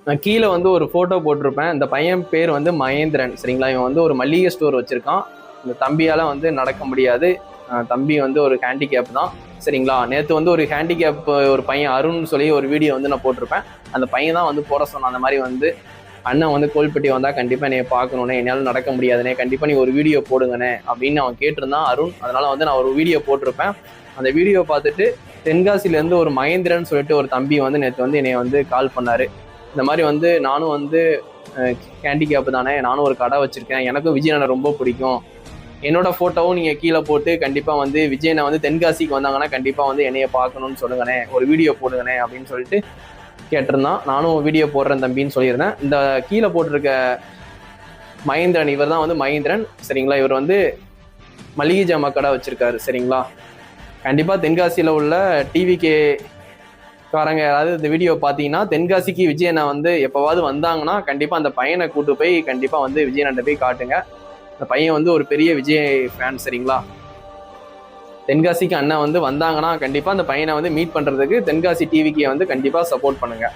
நான் கீழே வந்து ஒரு ஃபோட்டோ போட்டிருப்பேன். இந்த பையன் பேர் வந்து மகேந்திரன், சரிங்களா? இவன் வந்து ஒரு மளிகை ஸ்டோர் வச்சிருக்கான். இந்த தம்பியால் வந்து நடக்க முடியாது. தம்பி வந்து ஒரு ஹேண்டிகேப் தான், சரிங்களா? நேற்று வந்து ஒரு ஹேண்டிகேப் ஒரு பையன் அருண்னு சொல்லி ஒரு வீடியோ வந்து நான் போட்டிருப்பேன். அந்த பையன் தான் வந்து போட சொன்னான். அந்த மாதிரி வந்து அண்ணன் வந்து கோல்பட்டி வந்தால் கண்டிப்பாக என்னை பார்க்கணுன்னே, என்னால் நடக்க முடியாதுனே, கண்டிப்பாக நீ ஒரு வீடியோ போடுங்கண்ணே அப்படின்னு அவன் கேட்டிருந்தான் அருண். அதனால வந்து நான் ஒரு வீடியோ போட்டிருப்பேன். அந்த வீடியோ பார்த்துட்டு தென்காசிலேருந்து ஒரு மகேந்திரன் சொல்லிட்டு ஒரு தம்பி வந்து நேற்று வந்து என்னை வந்து கால் பண்ணார். இந்த மாதிரி வந்து நானும் வந்து ஹேண்டிகேப் தானே, நானும் ஒரு கடை வச்சுருக்கேன், எனக்கும் விஜயனை ரொம்ப பிடிக்கும், என்னோட ஃபோட்டோவும் நீங்கள் கீழே போட்டு கண்டிப்பாக வந்து விஜயனை வந்து தென்காசிக்கு வந்தாங்கன்னா கண்டிப்பாக வந்து என்னைய பார்க்கணுன்னு சொல்லுங்கண்ணே, ஒரு வீடியோ போடுங்கண்ணே அப்படின்னு சொல்லிட்டு கேட்டிருந்தான். நானும் வீடியோ போடுறேன் தம்பின்னு சொல்லியிருந்தேன். இந்த கீழே போட்டிருக்க மகேந்திரன், இவர் தான் வந்து மகேந்திரன், சரிங்களா? இவர் வந்து மளிகை ஜாமா கடை வச்சிருக்காரு, சரிங்களா? கண்டிப்பாக தென்காசியில் உள்ள டிவிகே காரங்க யாராவது இந்த வீடியோ பார்த்தீங்கன்னா தென்காசிக்கு விஜயனை வந்து எப்போவாவது வந்தாங்கன்னா கண்டிப்பாக அந்த பையனை கூட்டு போய் கண்டிப்பாக வந்து விஜயனை போய் காட்டுங்க. அந்த பையன் வந்து ஒரு பெரிய விஜய் ஃபேன், சரிங்களா? தென்காசிக்கு அண்ணன் வந்து வந்தாங்கன்னா கண்டிப்பாக அந்த பையனை வந்து மீட் பண்ணுறதுக்கு தென்காசி டிவிக்கு வந்து கண்டிப்பாக சப்போர்ட் பண்ணுங்க.